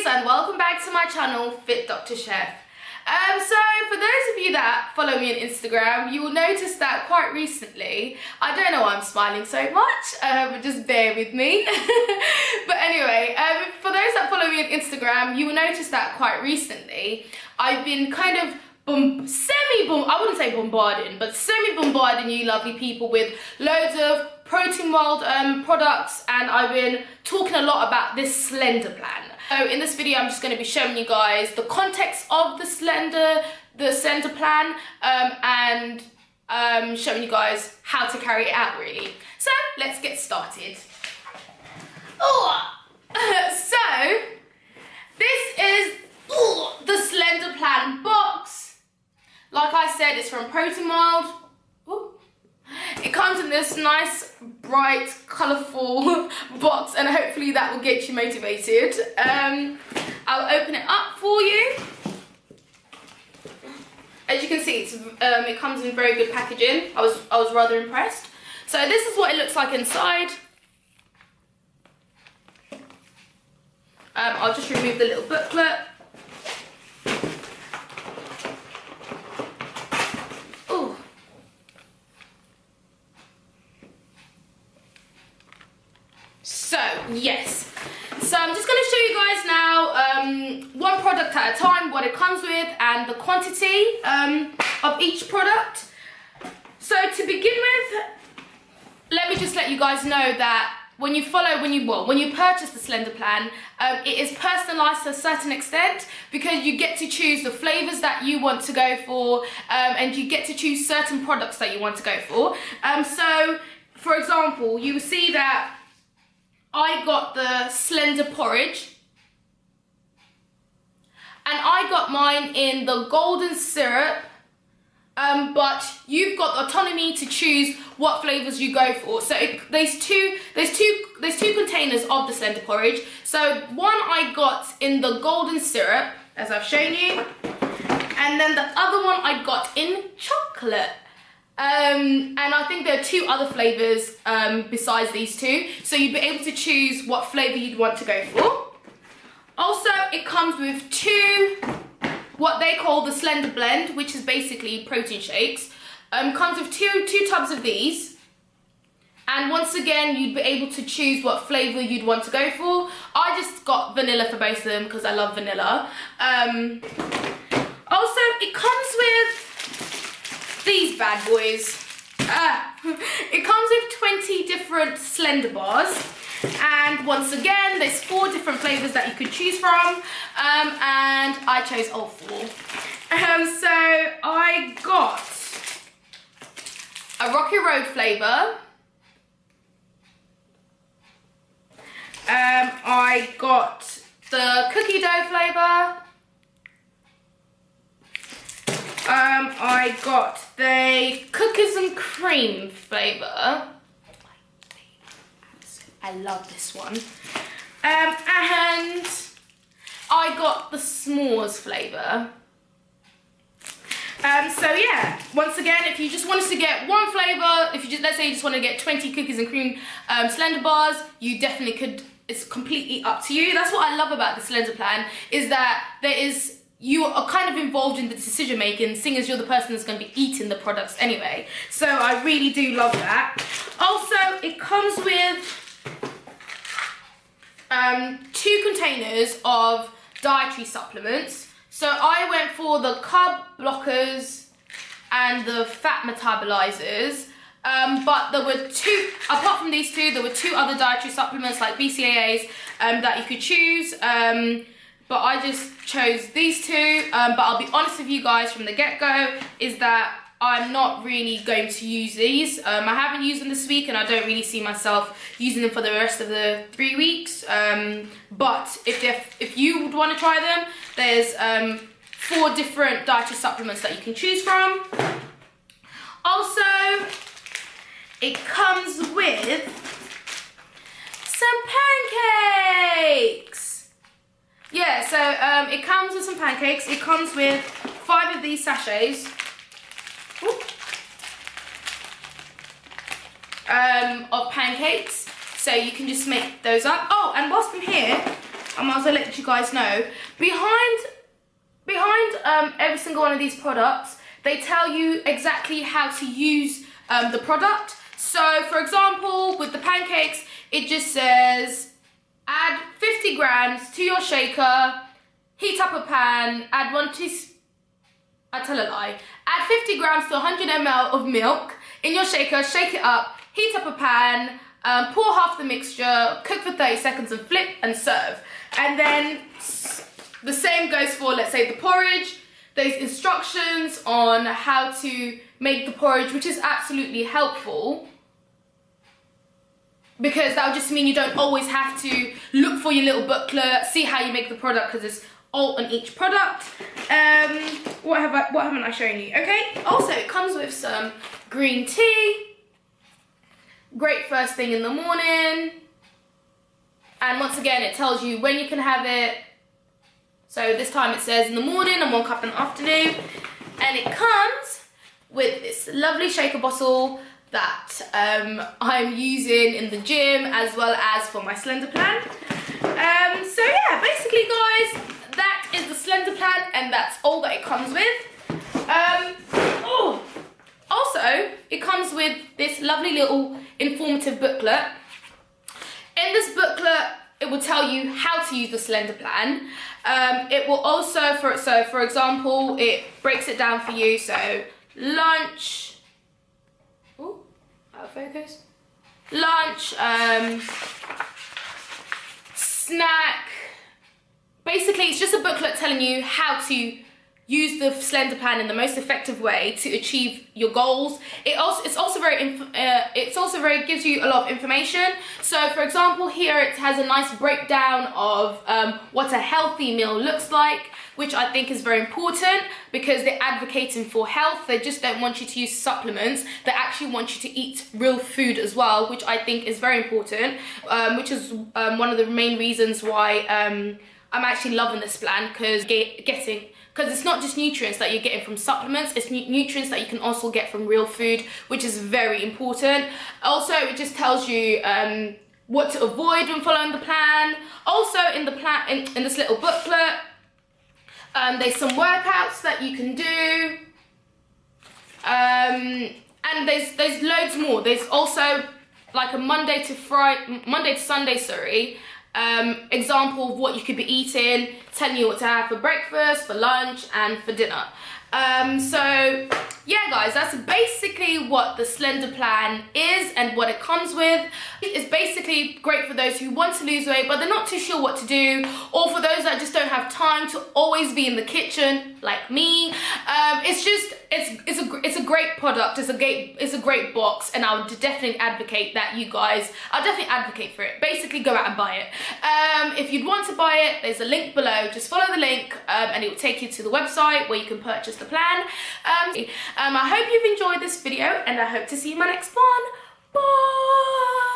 lovelies, and welcome back to my channel, Fitdrchef. So for those of you that follow me on Instagram, you will notice that quite recently, I don't know why I'm smiling so much, but just bear with me. But anyway, for those that follow me on Instagram, you will notice that quite recently, I've been kind of I wouldn't say bombarding, but semi-bombarding you lovely people with loads of protein world products, and I've been talking a lot about this Slender plan. So in this video I'm just going to be showing you guys the context of the Slender plan, and showing you guys how to carry it out really. So let's get started. So this is the Slender plan box. Like I said, it's from Protein World. It comes in this nice, bright, colourful box, and hopefully that will get you motivated. I'll open it up for you. As you can see, it comes in very good packaging. I was rather impressed. So this is what it looks like inside. I'll just remove the little booklet. So, yes. So I'm just going to show you guys now one product at a time, what it comes with, and the quantity of each product. So to begin with, let me just let you guys know that when you purchase the Slender plan, it is personalized to a certain extent, because you get to choose the flavors that you want to go for, and you get to choose certain products that you want to go for. So, for example, you will see that I got the Slender porridge, and I got mine in the golden syrup, but you've got autonomy to choose what flavors you go for. So there's two containers of the Slender porridge. So one I got in the golden syrup, as I've shown you, and then the other one I got in chocolate. And I think there are two other flavors besides these two, so you'd be able to choose what flavor you'd want to go for. Also, it comes with two, what they call the Slender blend, which is basically protein shakes. Comes with two tubs of these, and once again you'd be able to choose what flavor you'd want to go for. I just got vanilla for both of them because I love vanilla. Also, it comes with these bad boys. It comes with 20 different Slender bars, and once again there's 4 different flavors that you could choose from, and I chose all 4. So I got a Rocky Road flavor, I got the cookie dough flavor, I got the cookies and cream flavour. I love this one. And I got the s'mores flavour. So yeah, once again, if you just wanted to get one flavour, let's say you just want to get 20 cookies and cream Slender bars, you definitely could. It's completely up to you. That's what I love about the Slender plan, is that you are kind of involved in the decision making, seeing as you're the person that's going to be eating the products anyway. So I really do love that. Also, it comes with 2 containers of dietary supplements. So I went for the carb blockers and the fat metabolizers. But there were 2, apart from these 2, there were 2 other dietary supplements like BCAAs that you could choose. But I just chose these 2, but I'll be honest with you guys from the get-go, is that I'm not really going to use these. I haven't used them this week, and I don't really see myself using them for the rest of the 3 weeks. But if you would want to try them, there's 4 different dietary supplements that you can choose from. Also, it comes with some pancakes. Yeah, so it comes with some pancakes. It comes with 5 of these sachets of pancakes. So you can just make those up. Oh, and whilst I'm here, I might as well let you guys know. Behind every single one of these products, they tell you exactly how to use the product. So, for example, with the pancakes, it just says, add 50 grams to your shaker, heat up a pan, add I tell a lie. Add 50 grams to 100 ml of milk in your shaker, shake it up, heat up a pan, pour half the mixture, cook for 30 seconds and flip and serve. And then the same goes for, let's say, the porridge. There's instructions on how to make the porridge, which is absolutely helpful, because that would just mean you don't always have to look for your little booklet, see how you make the product, because it's all on each product. What haven't I shown you? Okay, also it comes with some green tea, great first thing in the morning, and once again it tells you when you can have it. So this time it says in the morning and 1 cup in the afternoon, and it comes with this lovely shaker bottle that I'm using in the gym as well as for my Slender plan. So yeah, basically guys, that is the Slender plan, and that's all that it comes with. Also, it comes with this lovely little informative booklet. In this booklet, it will tell you how to use the Slender plan. It will also, for example, it breaks it down for you. So lunch, oh, out of focus. Lunch, snack. Basically, it's just a booklet telling you how to use the Slender plan in the most effective way to achieve your goals. It also gives you a lot of information. So for example, here it has a nice breakdown of what a healthy meal looks like, which I think is very important, because they're advocating for health. They just don't want you to use supplements. They actually want you to eat real food as well, which I think is very important, which is one of the main reasons why I'm actually loving this plan, because it's not just nutrients that you're getting from supplements, it's nutrients that you can also get from real food, which is very important. Also, it just tells you what to avoid when following the plan. Also, in the plan, in this little booklet, there's some workouts that you can do, and there's loads more. There's also like a Monday to Sunday, sorry, example of what you could be eating, telling you what to have for breakfast, for lunch, and for dinner. So yeah guys, that's basically what the Slender plan is and what it comes with. It's basically great for those who want to lose weight but they're not too sure what to do, or for those that just don't have time to always be in the kitchen like me. It's a great product, it's a great box, and I would definitely advocate that I'll definitely advocate for it. Basically go out and buy it. If you'd want to buy it, there's a link below, just follow the link and it will take you to the website where you can purchase the plan. I hope you've enjoyed this video and I hope to see you in my next one. Bye!